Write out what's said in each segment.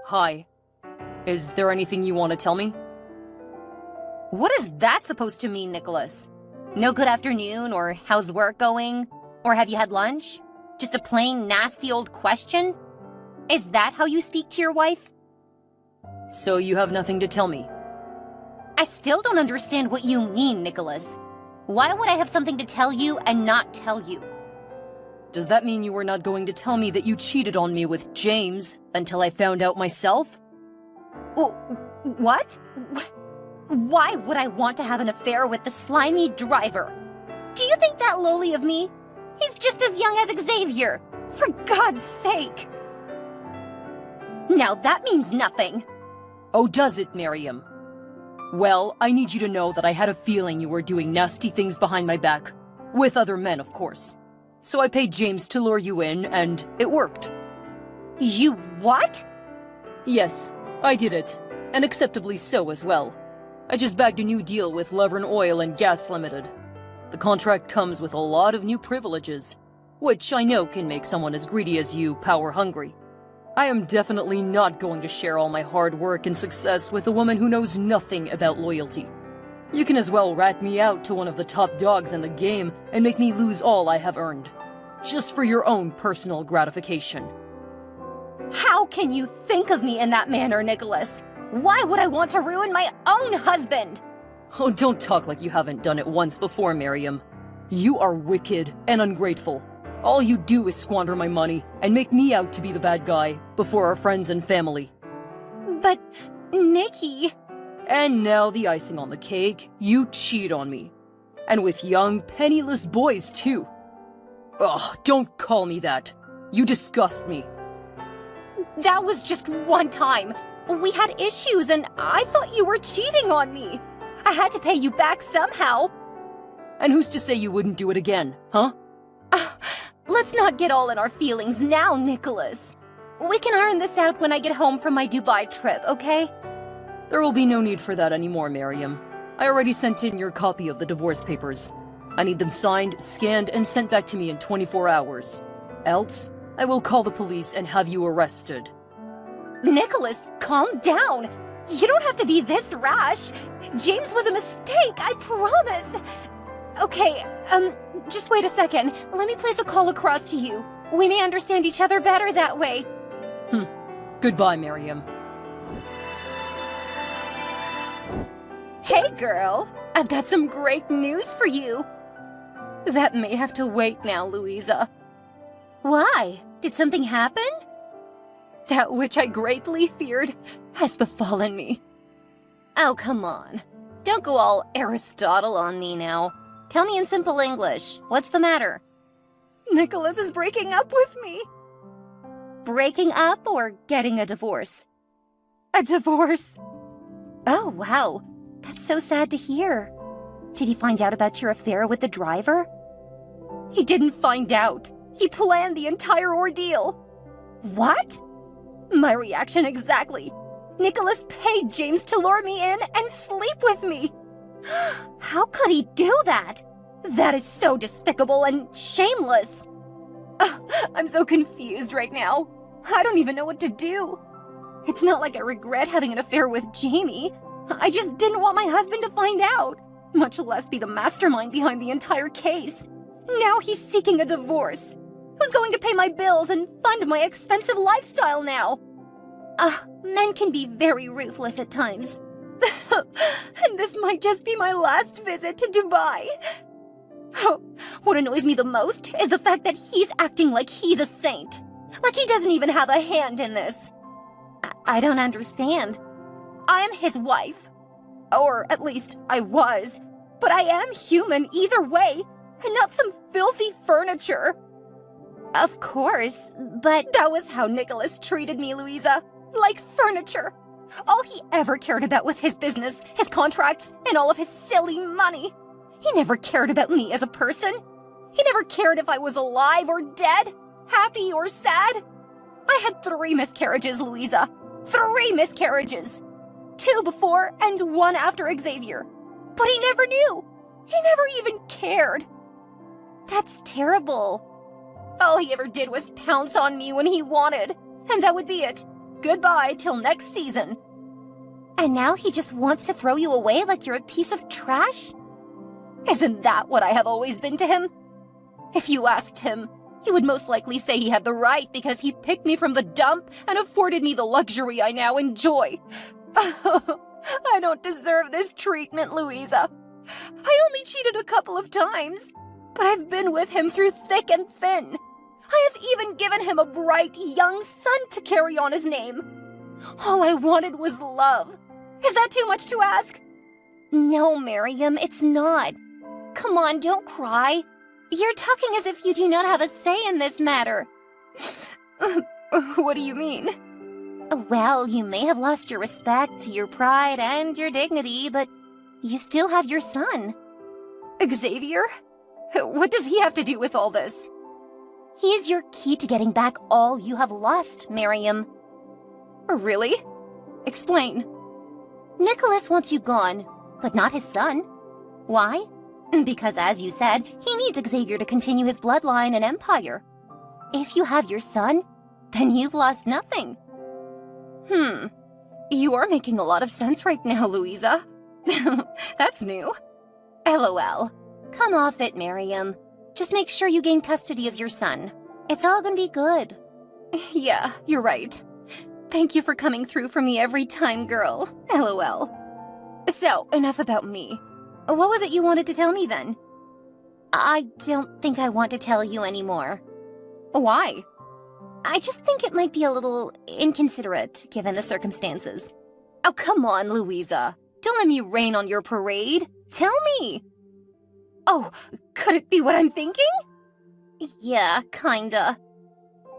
Hi. Is there anything you want to tell me? What is that supposed to mean, Nicholas? No good afternoon, or how's work going? Or have you had lunch? Just a plain nasty old question? Is that how you speak to your wife? So you have nothing to tell me? I still don't understand what you mean, Nicholas. Why would I have something to tell you and not tell you? Does that mean you were not going to tell me that you cheated on me with James until I found out myself? What? Why would I want to have an affair with the slimy driver? Do you think that lowly of me? He's just as young as Xavier. For God's sake. Now that means nothing. Oh, does it, Miriam? Well, I need you to know that I had a feeling you were doing nasty things behind my back. With other men, of course. So I paid James to lure you in, and it worked. You what? Yes, I did it. And acceptably so as well. I just bagged a new deal with Laverne Oil and Gas Limited. The contract comes with a lot of new privileges, which I know can make someone as greedy as you power-hungry. I am definitely not going to share all my hard work and success with a woman who knows nothing about loyalty. You can as well rat me out to one of the top dogs in the game and make me lose all I have earned, just for your own personal gratification. How can you think of me in that manner, Nicholas? Why would I want to ruin my own husband? Oh, don't talk like you haven't done it once before, Miriam. You are wicked and ungrateful. All you do is squander my money and make me out to be the bad guy before our friends and family. But, Nikki... And now the icing on the cake, you cheat on me. And with young, penniless boys, too. Ugh, don't call me that. You disgust me. That was just one time. We had issues and I thought you were cheating on me. I had to pay you back somehow. And who's to say you wouldn't do it again, huh? Let's not get all in our feelings now, Nicholas. We can iron this out when I get home from my Dubai trip, okay? There will be no need for that anymore, Miriam. I already sent in your copy of the divorce papers. I need them signed, scanned, and sent back to me in 24 hours. Else, I will call the police and have you arrested. Nicholas, calm down. You don't have to be this rash. James was a mistake, I promise. Okay, just wait a second. Let me place a call across to you. We may understand each other better that way. Goodbye, Miriam. Hey, girl. I've got some great news for you. That may have to wait now, Louisa. Why? Did something happen? That which I greatly feared has befallen me. Oh, come on. Don't go all Aristotle on me now. Tell me in simple English, what's the matter? Nicholas is breaking up with me. Breaking up or getting a divorce? A divorce. Oh, wow. That's so sad to hear. Did he find out about your affair with the driver? He didn't find out. He planned the entire ordeal. What? My reaction exactly. Nicholas paid James to lure me in and sleep with me. How could he do that? That is so despicable and shameless. I'm so confused right now. I don't even know what to do. It's not like I regret having an affair with Jamie. I just didn't want my husband to find out, much less be the mastermind behind the entire case. Now he's seeking a divorce. Who's going to pay my bills and fund my expensive lifestyle now? Men can be very ruthless at times. And this might just be my last visit to Dubai. What annoys me the most is the fact that he's acting like he's a saint. Like he doesn't even have a hand in this. I don't understand. I am his wife. Or at least I was. But I am human either way, and not some filthy furniture. Of course, but that was how Nicholas treated me, Louisa. Like furniture. All he ever cared about was his business, his contracts, and all of his silly money. He never cared about me as a person. He never cared if I was alive or dead, happy or sad. I had 3 miscarriages, Louisa. 3 miscarriages. 2 before and 1 after Xavier. But he never knew. He never even cared. That's terrible. All he ever did was pounce on me when he wanted, and that would be it. goodbye till next season. And now he just wants to throw you away like you're a piece of trash? Isn't that what I have always been to him? If you asked him, he would most likely say he had the right because he picked me from the dump and afforded me the luxury I now enjoy. I don't deserve this treatment, Louisa. I only cheated a couple of times, but I've been with him through thick and thin. I have even given him a bright, young son to carry on his name. All I wanted was love. Is that too much to ask? No, Miriam, it's not. Come on, don't cry. You're talking as if you do not have a say in this matter. What do you mean? Well, you may have lost your respect, your pride, and your dignity, but you still have your son. Xavier? What does he have to do with all this? He is your key to getting back all you have lost, Miriam. Really? Explain. Nicholas wants you gone, but not his son. Why? Because, as you said, he needs Xavier to continue his bloodline and empire. If you have your son, then you've lost nothing. You are making a lot of sense right now, Louisa. That's new. LOL. Come off it, Miriam. Just make sure you gain custody of your son. It's all gonna be good. Yeah, you're right. Thank you for coming through for me every time, girl. LOL. So, enough about me. What was it you wanted to tell me then? I don't think I want to tell you anymore. Why? I just think it might be a little inconsiderate, given the circumstances. Oh, come on, Louisa. Don't let me rain on your parade. Tell me. Oh, could it be what I'm thinking? Yeah, kinda.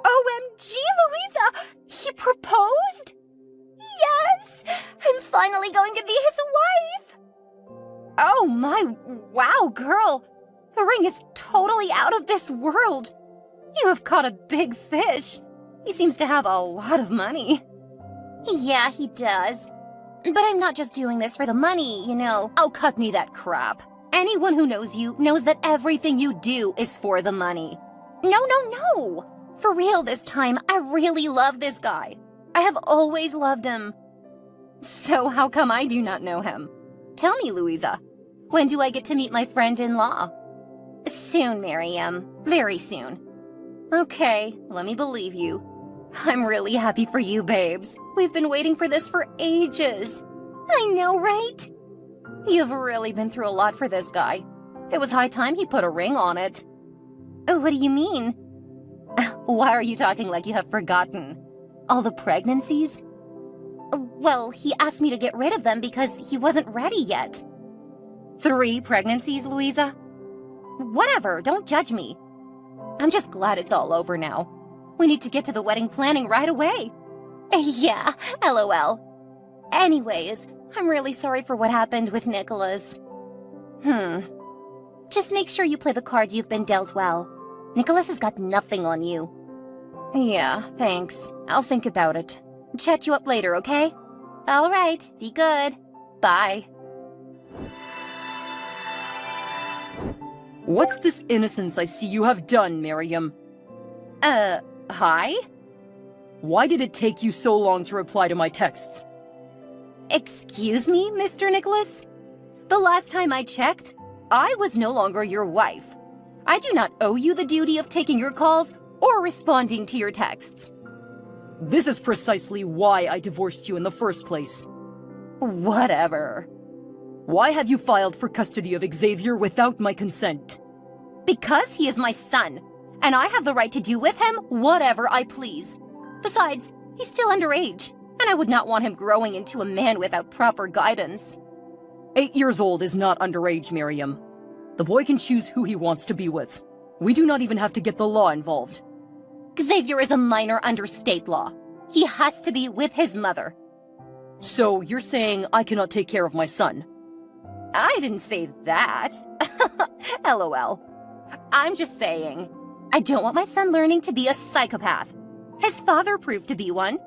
OMG, Louisa! He proposed? Yes! I'm finally going to be his wife! Oh my, wow, girl! The ring is totally out of this world! You have caught a big fish. He seems to have a lot of money. Yeah, he does. But I'm not just doing this for the money, you know. Oh, cut me that crap. Anyone who knows you knows that everything you do is for the money. No. For real this time, I really love this guy. I have always loved him. So how come I do not know him? Tell me, Louisa. When do I get to meet my friend-in-law? Soon, Miriam. Very soon. Okay, let me believe you. I'm really happy for you, babes. We've been waiting for this for ages. I know, right? You've really been through a lot for this guy. It was high time he put a ring on it. What do you mean? Why are you talking like you have forgotten? All the pregnancies? Well, he asked me to get rid of them because he wasn't ready yet. 3 pregnancies, Louisa? Whatever, don't judge me. I'm just glad it's all over now. We need to get to the wedding planning right away. Yeah, LOL. Anyways, I'm really sorry for what happened with Nicholas. Just make sure you play the cards you've been dealt well. Nicholas has got nothing on you. Yeah, thanks. I'll think about it. Chat you up later, okay? All right, be good. Bye. What's this innocence I see you have done, Miriam? Hi? Why did it take you so long to reply to my texts? Excuse me, Mr. Nicholas? The last time I checked, I was no longer your wife. I do not owe you the duty of taking your calls or responding to your texts. This is precisely why I divorced you in the first place. Whatever. Why have you filed for custody of Xavier without my consent? Because he is my son, and I have the right to do with him whatever I please. Besides, he's still underage, and I would not want him growing into a man without proper guidance. 8 years old is not underage, Miriam. The boy can choose who he wants to be with. We do not even have to get the law involved. Xavier is a minor under state law. He has to be with his mother. So you're saying I cannot take care of my son? I didn't say that. LOL. I'm just saying, I don't want my son learning to be a psychopath. His father proved to be one.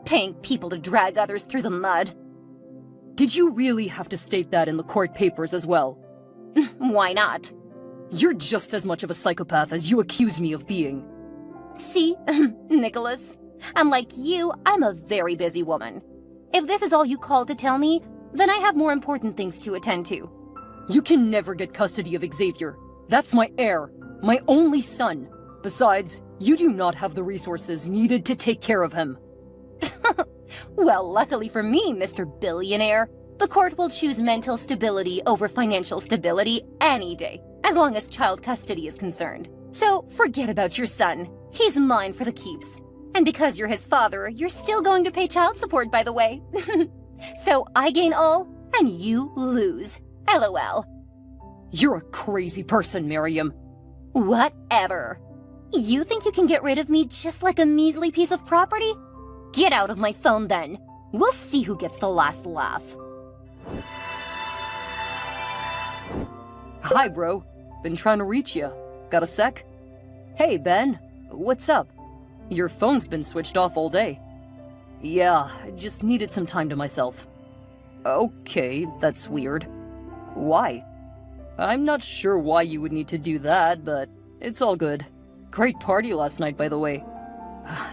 Paying people to drag others through the mud. Did you really have to state that in the court papers as well? Why not? You're just as much of a psychopath as you accuse me of being. See, Nicholas, Unlike you, I'm a very busy woman. If this is all you called to tell me, then I have more important things to attend to. You can never get custody of Xavier. That's my heir, my only son. Besides, you do not have the resources needed to take care of him. Well, luckily for me, Mr. Billionaire, the court will choose mental stability over financial stability any day, as long as child custody is concerned. So forget about your son. He's mine for the keeps. And because you're his father, you're still going to pay child support, by the way. So I gain all, and you lose. LOL. You're a crazy person, Miriam. Whatever. You think you can get rid of me just like a measly piece of property? Get out of my phone then. We'll see who gets the last laugh. Hi, bro. Been trying to reach you. Got a sec? Hey, Ben. What's up? Your phone's been switched off all day. Yeah, I just needed some time to myself. Okay, that's weird. Why? I'm not sure why you would need to do that, but it's all good. Great party last night, by the way.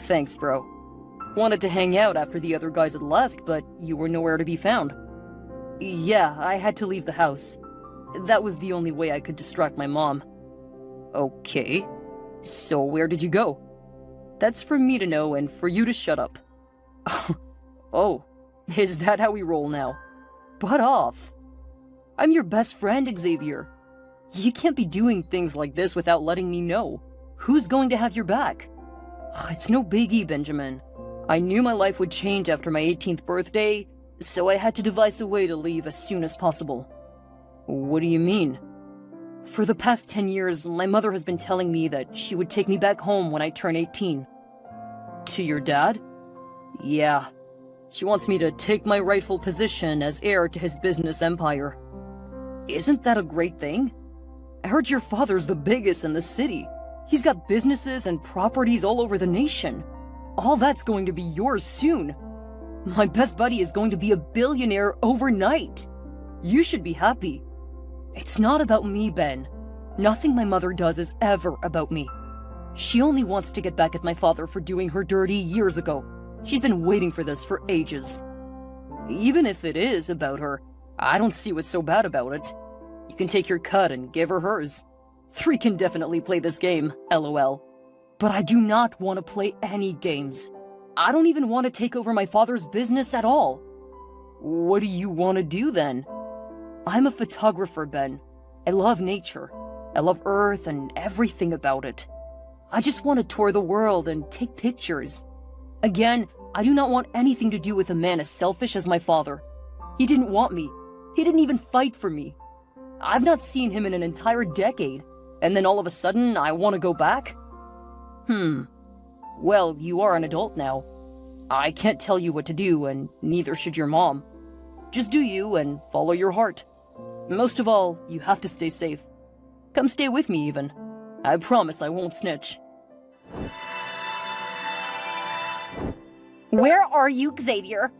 Thanks, bro. Wanted to hang out after the other guys had left, but you were nowhere to be found. Yeah, I had to leave the house. That was the only way I could distract my mom. Okay. So where did you go? That's for me to know and for you to shut up. Oh, is that how we roll now? Butt off. I'm your best friend, Xavier. You can't be doing things like this without letting me know. Who's going to have your back? It's no biggie, Benjamin. I knew my life would change after my 18th birthday, so I had to devise a way to leave as soon as possible. What do you mean? For the past 10 years, my mother has been telling me that she would take me back home when I turn 18. To your dad? Yeah. She wants me to take my rightful position as heir to his business empire. Isn't that a great thing? I heard your father's the biggest in the city. He's got businesses and properties all over the nation. All that's going to be yours soon. My best buddy is going to be a billionaire overnight. You should be happy. It's not about me, Ben. Nothing my mother does is ever about me. She only wants to get back at my father for doing her dirty years ago. She's been waiting for this for ages. Even if it is about her, I don't see what's so bad about it. You can take your cut and give her hers. 3 can definitely play this game, LOL. But I do not want to play any games. I don't even want to take over my father's business at all. What do you want to do then? I'm a photographer, Ben. I love nature. I love Earth and everything about it. I just want to tour the world and take pictures. Again, I do not want anything to do with a man as selfish as my father. He didn't want me. He didn't even fight for me. I've not seen him in an entire decade, and then all of a sudden I want to go back? Well, you are an adult now. I can't tell you what to do, and neither should your mom. Just do you and follow your heart. Most of all, you have to stay safe. Come stay with me even. I promise I won't snitch. Where are you, Xavier?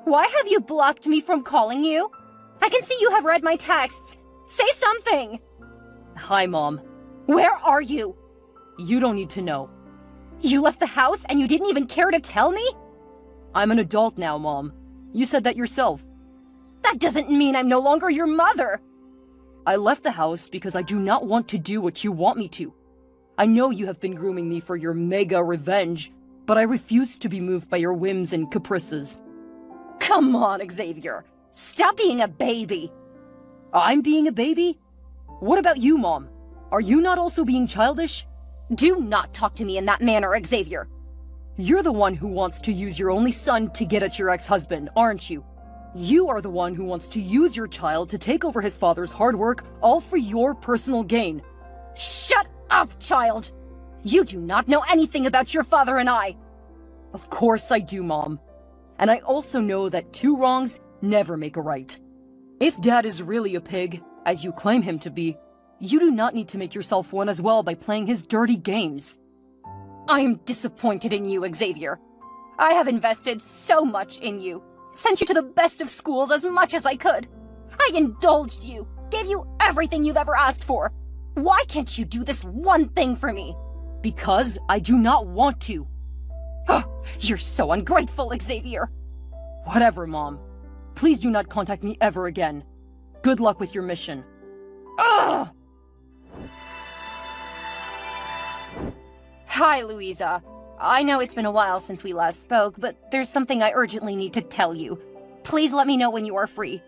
Why have you blocked me from calling you? I can see you have read my texts. Say something! Hi, Mom. Where are you? You don't need to know. You left the house and you didn't even care to tell me? I'm an adult now, Mom. You said that yourself. That doesn't mean I'm no longer your mother. I left the house because I do not want to do what you want me to. I know you have been grooming me for your mega revenge, but I refuse to be moved by your whims and caprices. Come on, Xavier. Stop being a baby. I'm being a baby? What about you, Mom? Are you not also being childish? Do not talk to me in that manner, Xavier. You're the one who wants to use your only son to get at your ex-husband, aren't you? You are the one who wants to use your child to take over his father's hard work, all for your personal gain. Shut up, child! You do not know anything about your father and I. Of course I do, Mom. And I also know that 2 wrongs never make a right. If Dad is really a pig, as you claim him to be, you do not need to make yourself one as well by playing his dirty games. I am disappointed in you, Xavier. I have invested so much in you, sent you to the best of schools as much as I could. I indulged you, gave you everything you've ever asked for. Why can't you do this one thing for me? Because I do not want to. You're so ungrateful, Xavier. Whatever, Mom. Please do not contact me ever again. Good luck with your mission. Ugh! Hi, Louisa. I know it's been a while since we last spoke, but there's something I urgently need to tell you. Please let me know when you are free.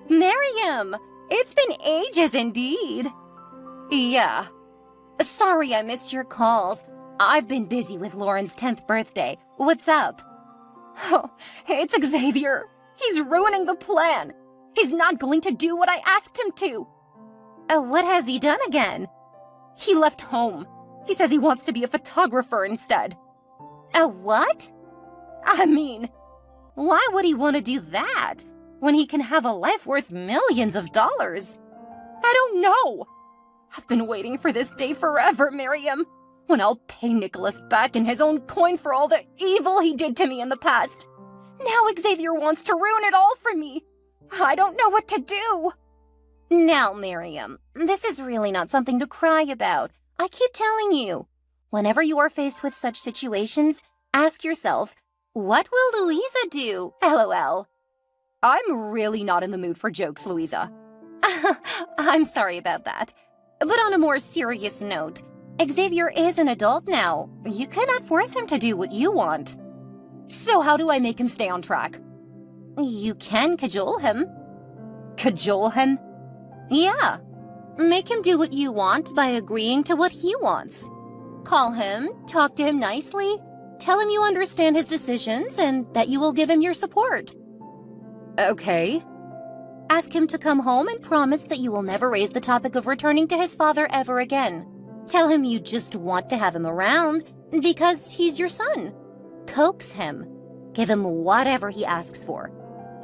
Miriam! It's been ages indeed. Yeah. Sorry I missed your calls. I've been busy with Lauren's 10th birthday. What's up? Oh, it's Xavier. He's ruining the plan. He's not going to do what I asked him to. What has he done again? He left home. He says he wants to be a photographer instead. A what? I mean, why would he want to do that when he can have a life worth millions of dollars? I don't know. I've been waiting for this day forever, Miriam, when I'll pay Nicholas back in his own coin for all the evil he did to me in the past. Now Xavier wants to ruin it all for me. I don't know what to do. Now, Miriam, this is really not something to cry about. I keep telling you, whenever you are faced with such situations, ask yourself, what will Louisa do? LOL. I'm really not in the mood for jokes, Louisa. I'm sorry about that. But on a more serious note, Xavier is an adult now. You cannot force him to do what you want. So how do I make him stay on track? You can cajole him. Cajole him? Yeah. Make him do what you want by agreeing to what he wants. Call him, talk to him nicely, tell him you understand his decisions and that you will give him your support. Okay. Ask him to come home and promise that you will never raise the topic of returning to his father ever again. Tell him you just want to have him around because he's your son. Coax him. Give him whatever he asks for.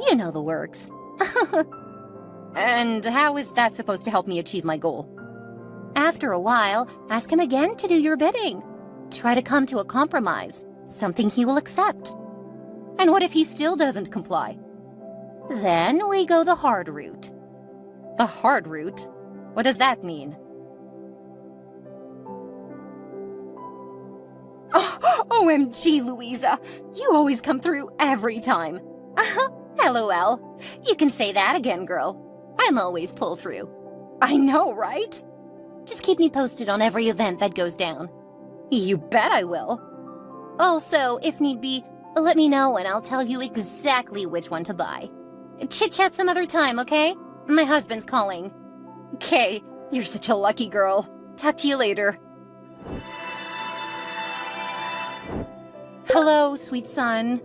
You know the works. And how is that supposed to help me achieve my goal? After a while, ask him again to do your bidding. Try to come to a compromise, something he will accept. And what if he still doesn't comply? Then we go the hard route. The hard route? What does that mean? Oh, OMG, Louisa. You always come through every time. LOL. You can say that again, girl. I'm always pull through. I know, right? Just keep me posted on every event that goes down. You bet I will. Also, if need be, let me know and I'll tell you exactly which one to buy. Chit-chat some other time, okay? My husband's calling. Okay, you're such a lucky girl. Talk to you later. Hello, sweet son.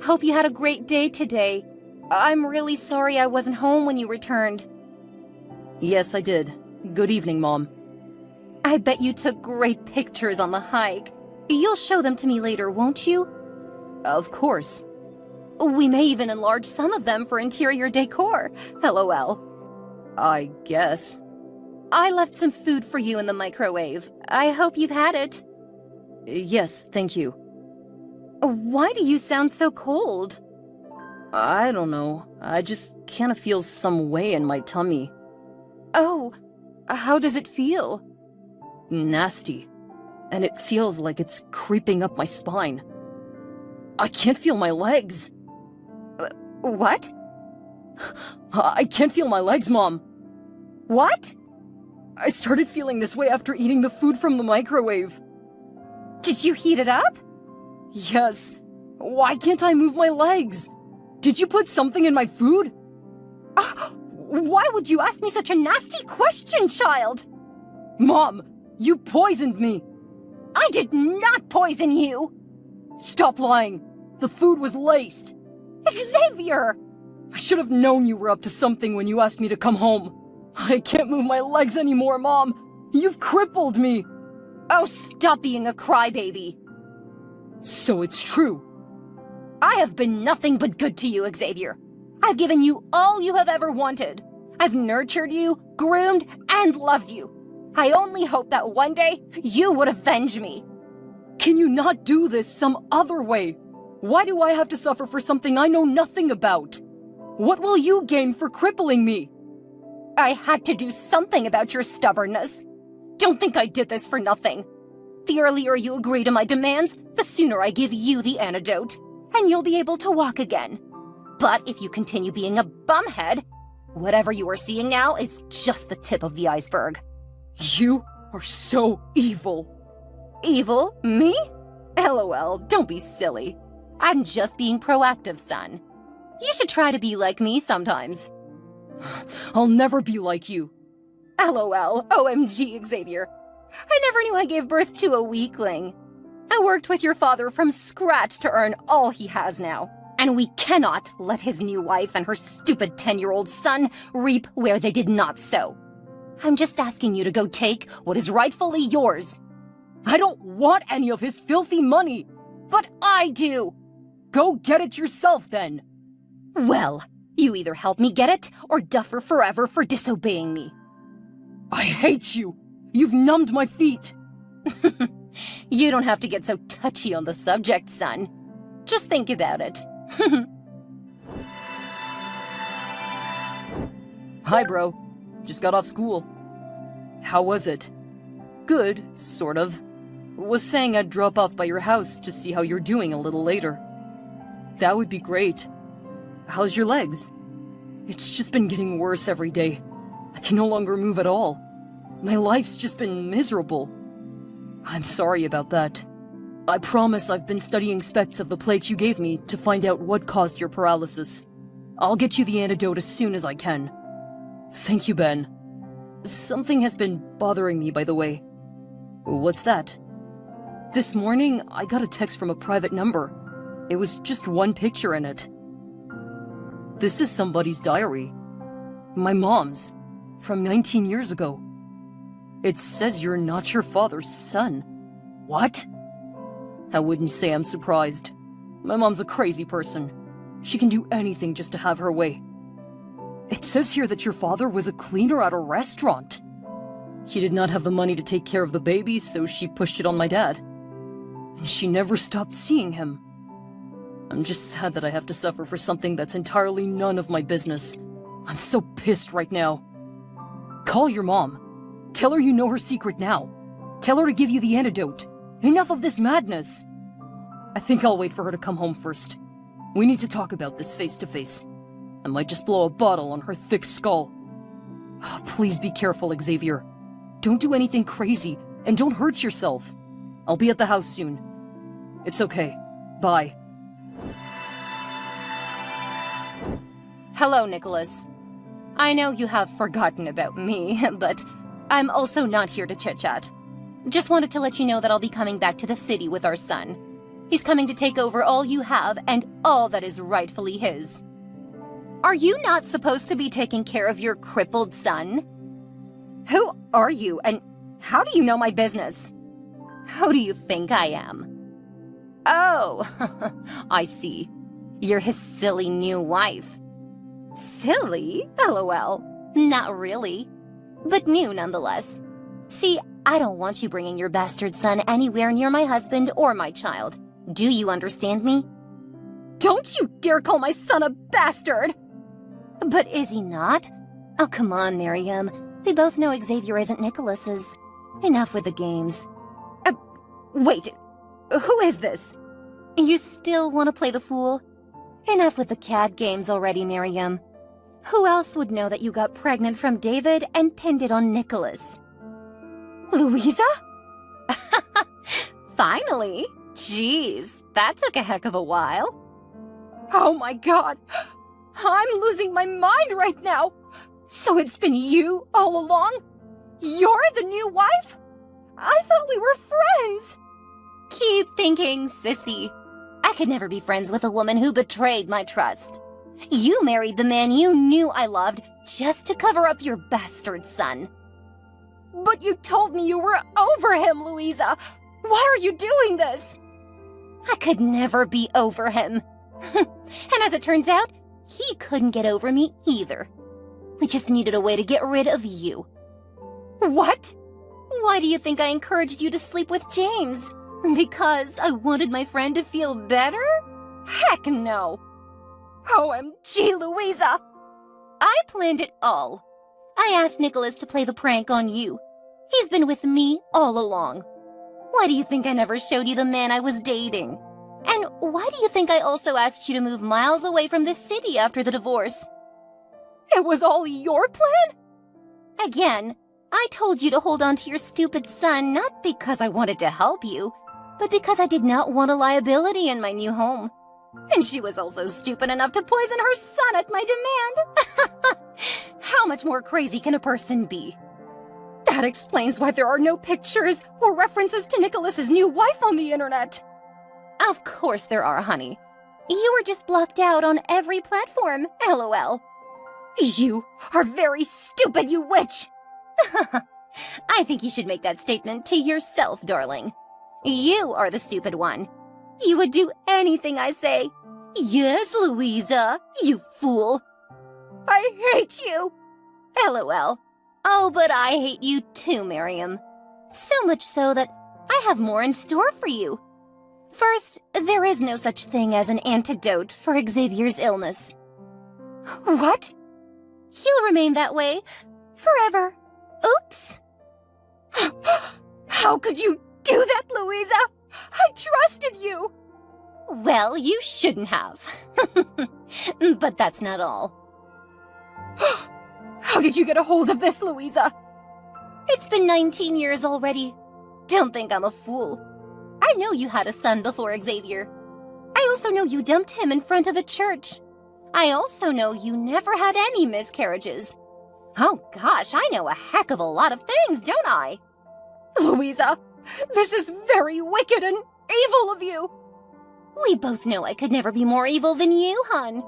Hope you had a great day today. I'm really sorry I wasn't home when you returned. Yes, I did. Good evening, Mom. I bet you took great pictures on the hike. You'll show them to me later, won't you? Of course. We may even enlarge some of them for interior decor. LOL. I guess. I left some food for you in the microwave. I hope you've had it. Yes, thank you. Why do you sound so cold? I don't know. I just kind of feel some way in my tummy. Oh, how does it feel? Nasty. And it feels like it's creeping up my spine. I can't feel my legs. What? I can't feel my legs, Mom. What? I started feeling this way after eating the food from the microwave. Did you heat it up? Yes. Why can't I move my legs? Did you put something in my food? Why would you ask me such a nasty question, child? Mom, you poisoned me. I did not poison you. Stop lying. The food was laced. Xavier! I should have known you were up to something when you asked me to come home. I can't move my legs anymore, Mom. You've crippled me. Oh, stop being a crybaby. So it's true. I have been nothing but good to you, Xavier. I've given you all you have ever wanted. I've nurtured you, groomed, and loved you. I only hope that one day you would avenge me. Can you not do this some other way? Why do I have to suffer for something I know nothing about? What will you gain for crippling me? I had to do something about your stubbornness. Don't think I did this for nothing. The earlier you agree to my demands, the sooner I give you the antidote, and you'll be able to walk again. But if you continue being a bumhead, whatever you are seeing now is just the tip of the iceberg. You are so evil. Evil? Me? LOL, don't be silly. I'm just being proactive, son. You should try to be like me sometimes. I'll never be like you. LOL, OMG, Xavier. I never knew I gave birth to a weakling. I worked with your father from scratch to earn all he has now. And we cannot let his new wife and her stupid 10-year-old son reap where they did not sow. I'm just asking you to go take what is rightfully yours. I don't want any of his filthy money. But I do. Go get it yourself, then. Well, you either help me get it or duffer forever for disobeying me. I hate you. You've numbed my feet. You don't have to get so touchy on the subject, son. Just think about it. Hi, bro. Just got off school. How was it? Good, sort of. Was saying I'd drop off by your house to see how you're doing a little later. That would be great. How's your legs? It's just been getting worse every day. I can no longer move at all. My life's just been miserable. I'm sorry about that. I promise I've been studying specs of the plate you gave me to find out what caused your paralysis. I'll get you the antidote as soon as I can. Thank you, Ben. Something has been bothering me, by the way. What's that? This morning, I got a text from a private number. It was just one picture in it. This is somebody's diary. My mom's. From 19 years ago. It says you're not your father's son. What? I wouldn't say I'm surprised. My mom's a crazy person. She can do anything just to have her way. It says here that your father was a cleaner at a restaurant. He did not have the money to take care of the baby, so she pushed it on my dad. And she never stopped seeing him. I'm just sad that I have to suffer for something that's entirely none of my business. I'm so pissed right now. Call your mom. Tell her you know her secret now. Tell her to give you the antidote. Enough of this madness. I think I'll wait for her to come home first. We need to talk about this face to face. I might just blow a bottle on her thick skull. Oh, please be careful, Xavier. Don't do anything crazy, and don't hurt yourself. I'll be at the house soon. It's okay. Bye. Hello, Nicholas. I know you have forgotten about me, but I'm also not here to chit-chat. Just wanted to let you know that I'll be coming back to the city with our son. He's coming to take over all you have and all that is rightfully his. Are you not supposed to be taking care of your crippled son? Who are you, and how do you know my business? Who do you think I am? Oh, I see. You're his silly new wife. Silly? LOL. Not really. But new nonetheless. See, I don't want you bringing your bastard son anywhere near my husband or my child. Do you understand me? Don't you dare call my son a bastard! But is he not? Oh, come on, Miriam. We both know Xavier isn't Nicholas's. Enough with the games. Wait. Who is this? You still want to play the fool? Enough with the cat games already, Miriam. Who else would know that you got pregnant from David and pinned it on Nicholas? Louisa? Finally! Jeez, that took a heck of a while. Oh my god! I'm losing my mind right now! So it's been you all along? You're the new wife? I thought we were friends! Keep thinking, sissy. I could never be friends with a woman who betrayed my trust. You married the man you knew I loved just to cover up your bastard son. But you told me you were over him, Louisa! Why are you doing this? I could never be over him. And as it turns out, he couldn't get over me either. We just needed a way to get rid of you. What? Why do you think I encouraged you to sleep with James? Because I wanted my friend to feel better? Heck no! OMG, Louisa! I planned it all. I asked Nicholas to play the prank on you. He's been with me all along. Why do you think I never showed you the man I was dating? And why do you think I also asked you to move miles away from this city after the divorce? It was all your plan? Again, I told you to hold on to your stupid son not because I wanted to help you, but because I did not want a liability in my new home. And she was also stupid enough to poison her son at my demand. How much more crazy can a person be? That explains why there are no pictures or references to Nicholas's new wife on the internet. Of course there are, honey. You were just blocked out on every platform, LOL. You are very stupid, you witch! I think you should make that statement to yourself, darling. You are the stupid one. You would do anything I say. Yes, Louisa, you fool. I hate you! LOL. Oh, but I hate you too, Miriam. So much so that I have more in store for you. First, there is no such thing as an antidote for Xavier's illness. What? He'll remain that way forever. Oops. How could you do that, Louisa? I trusted you! Well, you shouldn't have. But that's not all. How did you get a hold of this, Louisa? It's been 19 years already. Don't think I'm a fool. I know you had a son before Xavier. I also know you dumped him in front of a church. I also know you never had any miscarriages. Oh gosh, I know a heck of a lot of things, don't I? Louisa, this is very wicked and evil of you. We both know I could never be more evil than you, hon.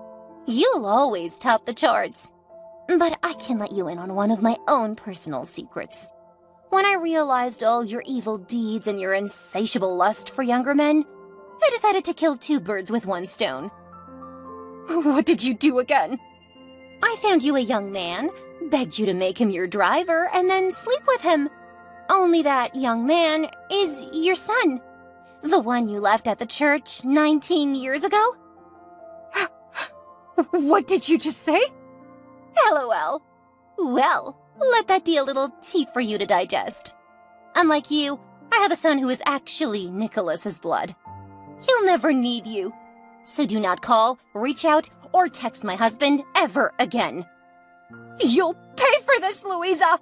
You'll always top the charts. But I can let you in on one of my own personal secrets. When I realized all your evil deeds and your insatiable lust for younger men, I decided to kill two birds with one stone. What did you do again? I found you a young man, begged you to make him your driver, and then sleep with him. Only that young man is your son. The one you left at the church 19 years ago? What did you just say? LOL. Well, let that be a little tea for you to digest. Unlike you, I have a son who is actually Nicholas's blood. He'll never need you. So do not call, reach out, or text my husband ever again. You'll pay for this, Louisa!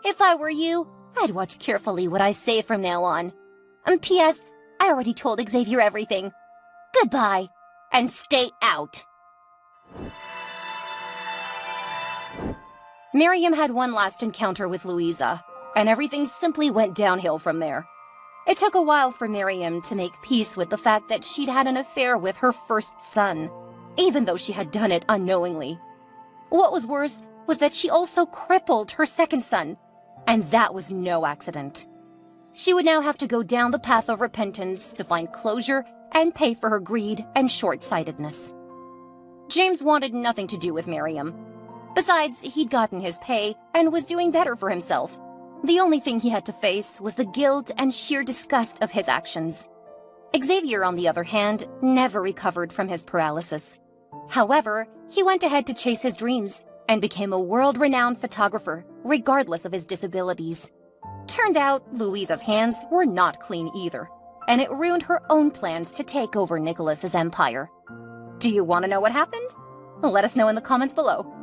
If I were you, I'd watch carefully what I say from now on. P.S. I already told Xavier everything. Goodbye, and stay out. Miriam had one last encounter with Louisa, and everything simply went downhill from there. It took a while for Miriam to make peace with the fact that she'd had an affair with her first son, even though she had done it unknowingly. What was worse was that she also crippled her second son, and that was no accident. She would now have to go down the path of repentance to find closure and pay for her greed and short-sightedness. James wanted nothing to do with Miriam. Besides, he'd gotten his pay and was doing better for himself. The only thing he had to face was the guilt and sheer disgust of his actions. Xavier, on the other hand, never recovered from his paralysis. However, he went ahead to chase his dreams and became a world-renowned photographer, regardless of his disabilities. Turned out, Louisa's hands were not clean either, and it ruined her own plans to take over Nicholas's empire. Do you want to know what happened? Let us know in the comments below.